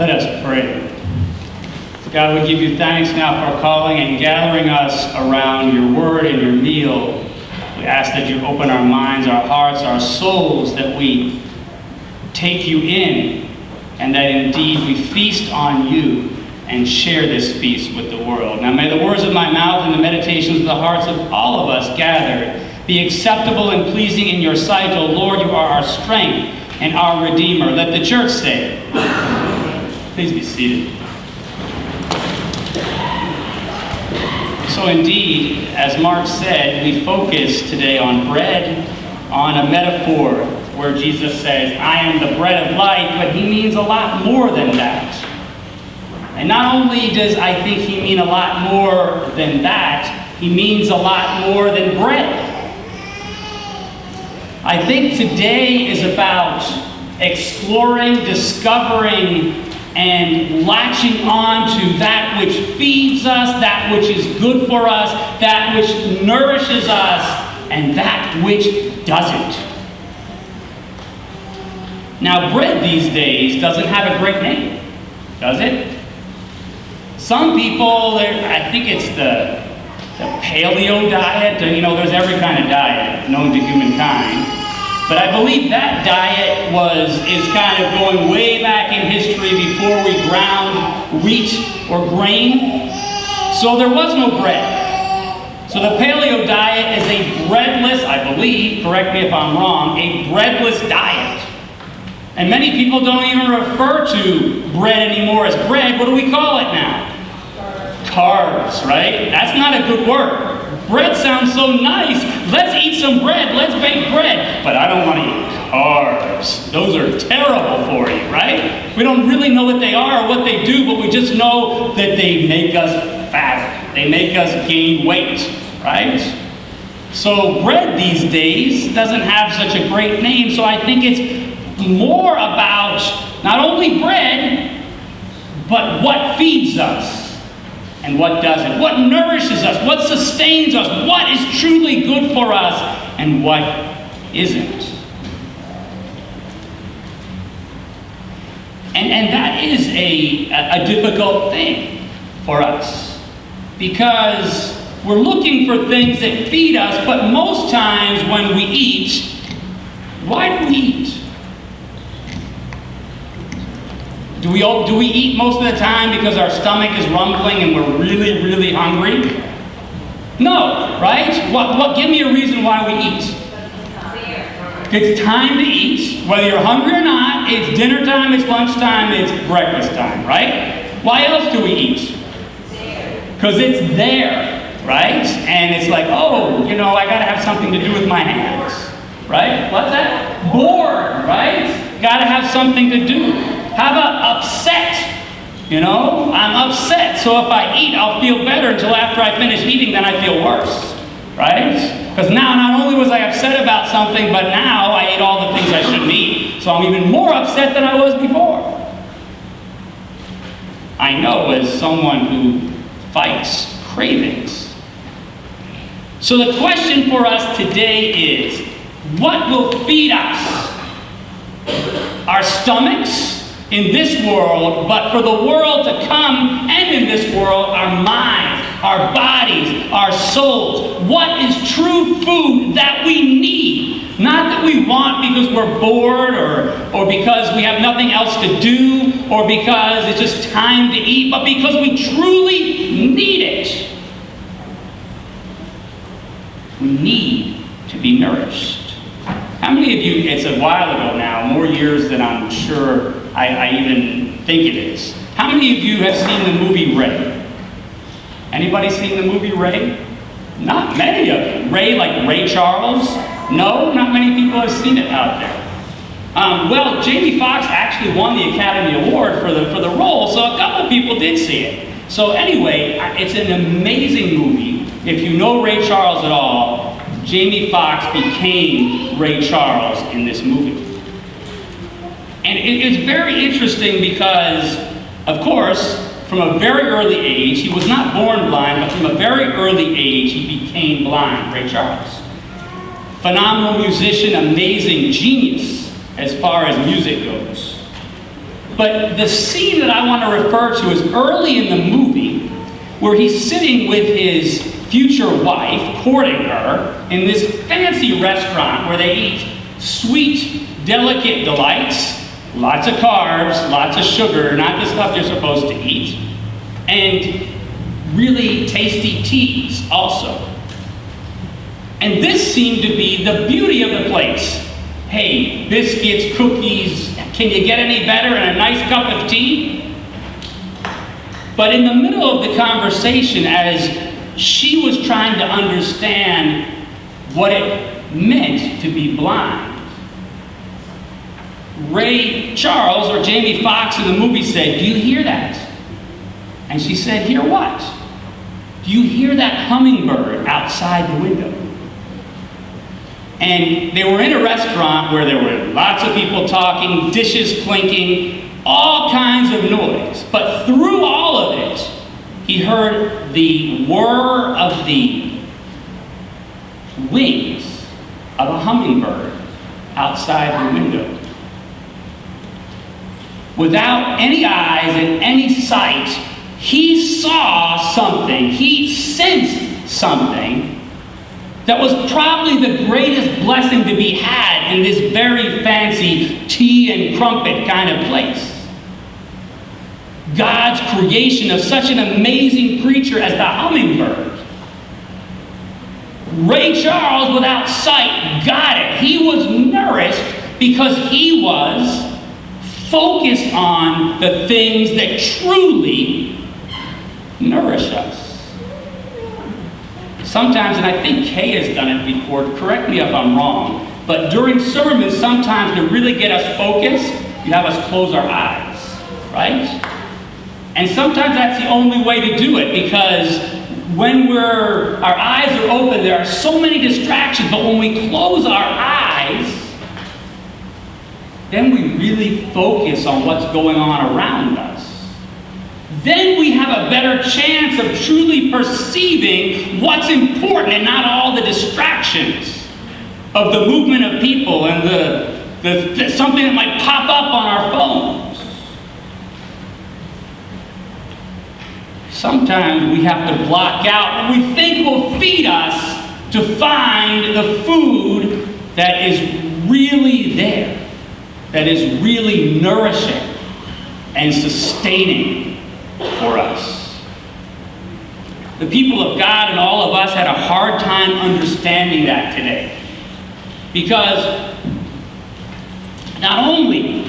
Let us pray. God, we give you thanks now for calling and gathering us around your word and your meal. We ask that you open our minds, our hearts, our souls, that we take you in, and that indeed we feast on you and share this feast with the world. Now may the words of my mouth and the meditations of the hearts of all of us gathered be acceptable and pleasing in your sight, O Lord. You are our strength and our Redeemer. Let the church say, please be seated. So indeed, as Mark said, we focus today on bread, on a metaphor where Jesus says, I am the bread of life, but he means a lot more than that. And not only does I think he mean a lot more than that, he means a lot more than bread. I think today is about exploring, discovering, and latching on to that which feeds us, that which is good for us, that which nourishes us, and that which doesn't. Now, bread these days doesn't have a great name, does it? Some people, I think it's the paleo diet. There's every kind of diet known to humankind. But I believe that diet is kind of going way back in history before we ground wheat or grain. So there was no bread. So the paleo diet is a breadless, I believe, correct me if I'm wrong, a breadless diet. And many people don't even refer to bread anymore as bread. What do we call it now? Carbs, right? That's not a good word. Bread sounds so nice. Let's eat some bread. Let's bake bread. But I don't want to eat carbs. Those are terrible for you, right? We don't really know what they are or what they do, but we just know that they make us fat. They make us gain weight, right? So bread these days doesn't have such a great name, so I think it's more about not only bread, but what feeds us. And what doesn't? What nourishes us? What sustains us? What is truly good for us? And what isn't? And that is a difficult thing for us. Because we're looking for things that feed us, but most times when we eat, why do we eat? Do we eat most of the time because our stomach is rumbling and we're really, really hungry? No, right? What? Give me a reason why we eat. It's time to eat. Whether you're hungry or not, it's dinner time, it's lunchtime, it's breakfast time, right? Why else do we eat? Because it's there, right? And it's like, I gotta have something to do with my hands, right? What's that? Bored, right? Gotta have something to do. How about upset? I'm upset, so if I eat, I'll feel better until after I finish eating, then I feel worse, right? Because now not only was I upset about something, but now I ate all the things I shouldn't eat, so I'm even more upset than I was before. I know as someone who fights cravings. So the question for us today is, what will feed us? Our stomachs? In this world, but for the world to come, and in this world, our minds, our bodies, our souls. What is true food that we need? Not that we want because we're bored or because we have nothing else to do or because it's just time to eat, but because we truly need it. We need to be nourished. How many of you, it's a while ago now, more years than I'm sure I even think it is. How many of you have seen the movie Ray? Anybody seen the movie Ray? Not many of you. Ray, like Ray Charles? No, not many people have seen it out there. Well, Jamie Foxx actually won the Academy Award for the role, so a couple people did see it. So anyway, it's an amazing movie. If you know Ray Charles at all, Jamie Foxx became Ray Charles in this movie. And it's very interesting because, of course, from a very early age, he was not born blind, but from a very early age, he became blind, Ray Charles. Phenomenal musician, amazing genius as far as music goes. But the scene that I want to refer to is early in the movie where he's sitting with his future wife, courting her, in this fancy restaurant where they eat sweet, delicate delights, lots of carbs, lots of sugar, not the stuff you're supposed to eat, and really tasty teas also. And this seemed to be the beauty of the place. Hey, biscuits, cookies, can you get any better, and a nice cup of tea? But in the middle of the conversation, as she was trying to understand what it meant to be blind, Ray Charles, or Jamie Foxx in the movie, said, "Do you hear that?" And she said, "Hear what?" "Do you hear that hummingbird outside the window?" And they were in a restaurant where there were lots of people talking, dishes clinking, all kinds of noise. But through all of it, he heard the whir of the wings of a hummingbird outside the window. Without any eyes and any sight, he saw something, he sensed something that was probably the greatest blessing to be had in this very fancy tea and crumpet kind of place. God's creation of such an amazing creature as the hummingbird. Ray Charles, without sight, got it. He was nourished because he was focused on the things that truly nourish us. Sometimes, and I think Kay has done it before, correct me if I'm wrong, but during sermons, sometimes to really get us focused, you have us close our eyes, right? And sometimes that's the only way to do it, because when our eyes are open, there are so many distractions, but when we close our eyes, then we really focus on what's going on around us. Then we have a better chance of truly perceiving what's important and not all the distractions of the movement of people and the something that might pop up on our phones. Sometimes we have to block out what we think will feed us to find the food that is really there, that is really nourishing and sustaining for us. The people of God and all of us had a hard time understanding that today. Because not only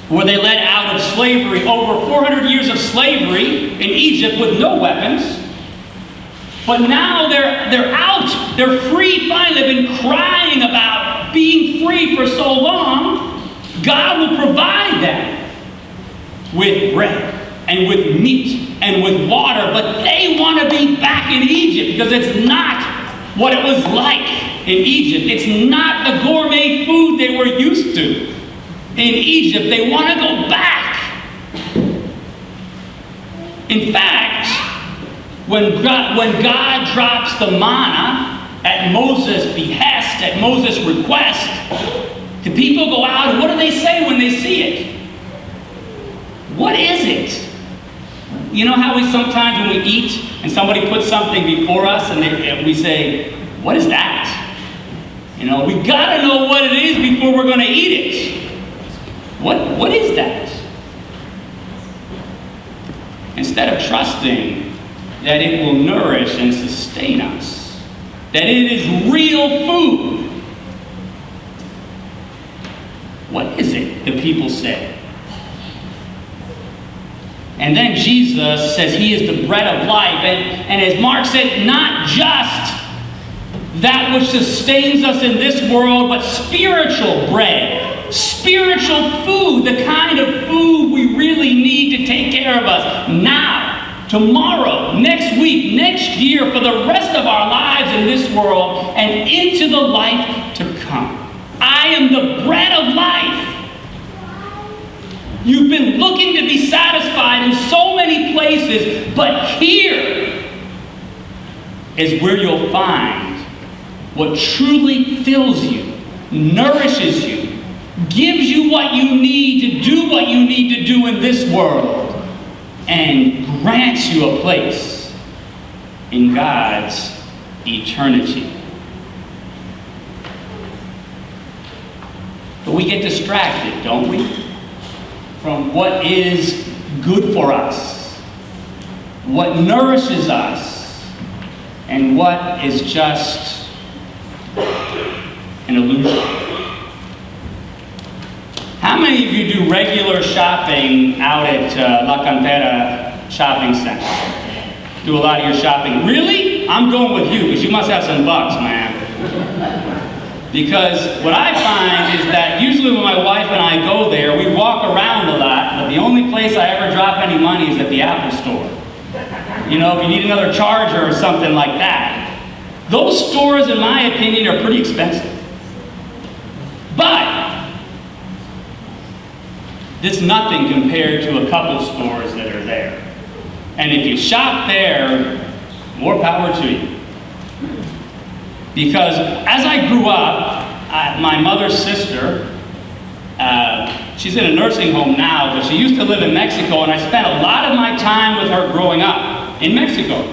were they let out of slavery, over 400 years of slavery in Egypt with no weapons, but now they're out, they're free finally. They've been crying about being free for so long. God will provide them with bread and with meat and with water, but they want to be back in Egypt because it's not what it was like in Egypt. It's not the gourmet food they were used to in Egypt. They want to go back. In fact, when God drops the manna at Moses' behest, at Moses' request, the people go out, and what do they say when they see it? What is it? You know how we sometimes when we eat and somebody puts something before us and we say, what is that? You know, we got to know what it is before we're going to eat it. What is that? Instead of trusting that it will nourish and sustain us, that it is real food, what is it, the people say? And then Jesus says he is the bread of life. And as Mark said, not just that which sustains us in this world, but spiritual bread, spiritual food, the kind of food we really need to take care of us now, tomorrow, next week, next year, for the rest of our lives in this world and into the life to come. I am the bread of life. You've been looking to be satisfied in so many places, but here is where you'll find what truly fills you, nourishes you, gives you what you need to do what you need to do in this world, and grants you a place in God's eternity. But we get distracted, don't we, from what is good for us, what nourishes us, and what is just an illusion. How many of you do regular shopping out at La Cantera Shopping Center? Do a lot of your shopping? Really? I'm going with you because you must have some bucks, man. Because what I find is that usually when my wife and I go there, we walk around a lot, but the only place I ever drop any money is at the Apple store. You know, if you need another charger or something like that. Those stores, in my opinion, are pretty expensive. But it's nothing compared to a couple stores that are there. And if you shop there, more power to you. Because as I grew up, my mother's sister, she's in a nursing home now, but she used to live in Mexico, and I spent a lot of my time with her growing up in Mexico.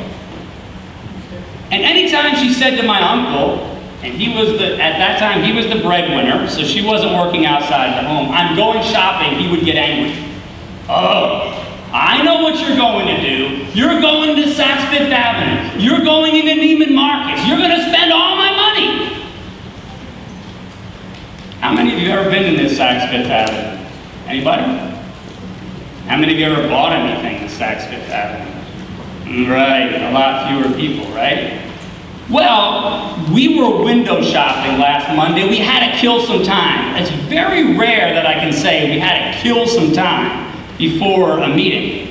And anytime she said to my uncle, and at that time he was the breadwinner, so she wasn't working outside the home, I'm going shopping, he would get angry. Oh, I know what you're going to do. You're going to Saks Fifth Avenue. You're going into Neiman Marcus. You're going to spend all my money. How many of you have ever been in this Saks Fifth Avenue? Anybody? How many of you ever bought anything in Saks Fifth Avenue? Right, a lot fewer people, right? Well, we were window shopping last Monday. We had to kill some time. It's very rare that I can say we had to kill some time before a meeting.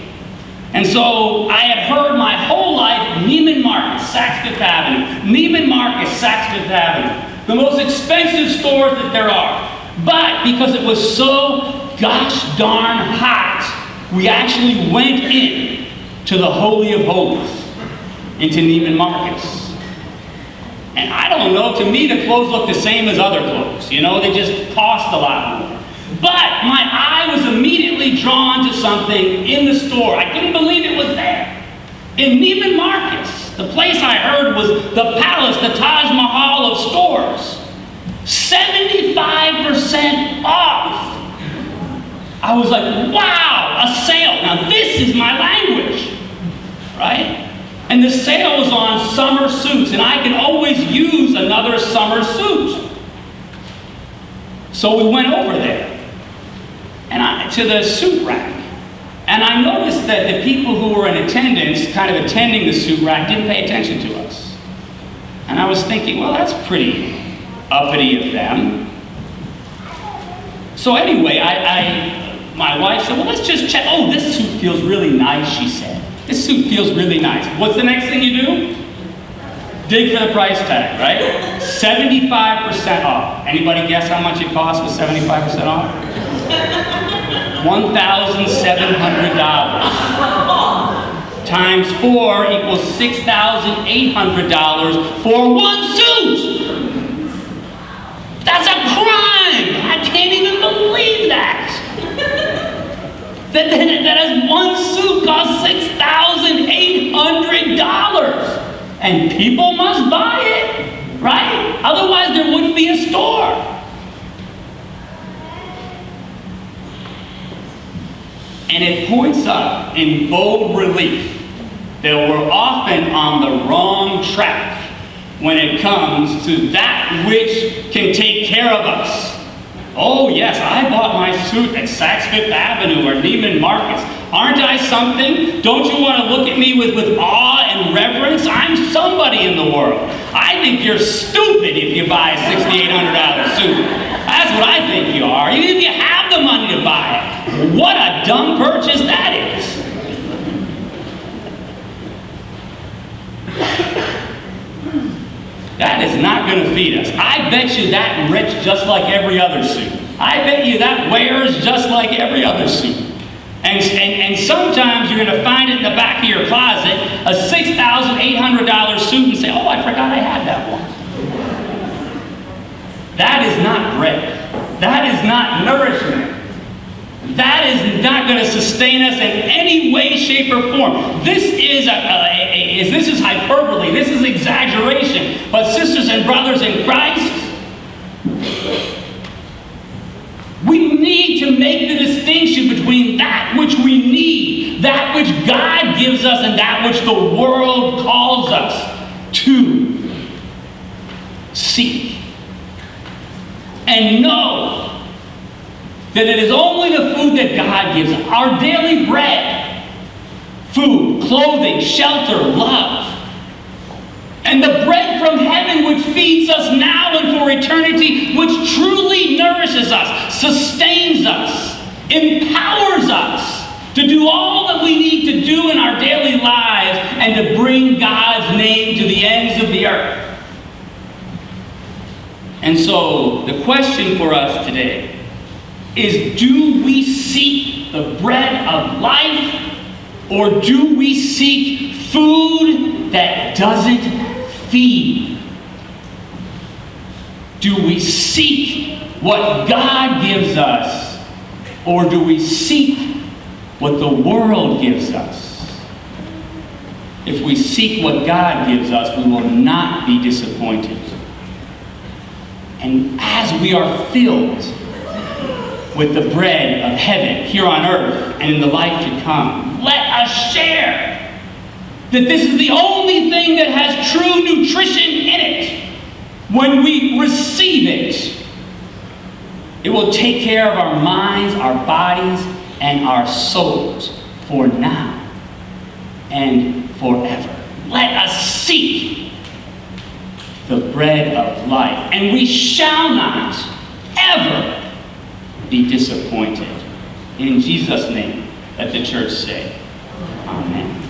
And so I had heard my whole life, Neiman Marcus, Saks Fifth Avenue, Neiman Marcus, Saks Fifth Avenue, the most expensive stores that there are. But because it was so gosh darn hot, we actually went in to the Holy of Holies, into Neiman Marcus. And I don't know, to me the clothes look the same as other clothes. You know, they just cost a lot more. But my eye was immediately drawn to something in the store. I couldn't believe it was there. In Neiman Marcus, the place I heard was the palace, the Taj Mahal of stores. 75% off. I was like, wow, a sale. Now this is my language, right? And the sale was on summer suits, and I can always use another summer suit. So we went over there to the suit rack. And I noticed that the people who were in attendance, kind of attending the suit rack, didn't pay attention to us. And I was thinking, well, that's pretty uppity of them. So anyway, my wife said, well, let's just check. Oh, this suit feels really nice, she said. This suit feels really nice. What's the next thing you do? Dig for the price tag, right? 75% off. Anybody guess how much it costs with 75% off? $1,700. Times 4 equals $6,800 for one suit. That's a crime. I can't even believe that. That has one suit cost $6,800. And people must buy it, right? Otherwise there wouldn't be a store. And it points up in bold relief that we're often on the wrong track when it comes to that which can take care of us. Oh yes, I bought my suit at Saks Fifth Avenue or Neiman Marcus. Aren't I something? Don't you want to look at me with awe and reverence? I'm somebody in the world. I think you're stupid if you buy a $6,800 suit. That's what I think you are, even if you have the money to buy it. What a dumb purchase that is. That is not going to feed us. I bet you that rips just like every other suit. I bet you that wears just like every other suit. And sometimes you're going to find it in the back of your closet, a $6,800 suit, and say, oh, I forgot I had that one. That is not bread. That is not nourishment. That is not going to sustain us in any way, shape, or form. This is hyperbole. This is exaggeration. But sisters and brothers in Christ, we need to make the distinction between that which we need, that which God gives us, and that which the world calls us to seek. And know that it is only the food that God gives, our daily bread, food, clothing, shelter, love, and the bread from heaven which feeds us now and for eternity, which truly nourishes us, sustains us, empowers us to do all that we need to do in our daily lives and to bring God's name to the ends of the earth. And so the question for us today is, do we seek the bread of life, or do we seek food that doesn't feed? Do we seek what God gives us, or do we seek what the world gives us? If we seek what God gives us, we will not be disappointed. And as we are filled with the bread of heaven here on earth and in the life to come, let us share that this is the only thing that has true nutrition in it. When we receive it, it will take care of our minds, our bodies, and our souls for now and forever. Let us seek the bread of life, and we shall not ever be disappointed. In Jesus' name, let the church say, Amen.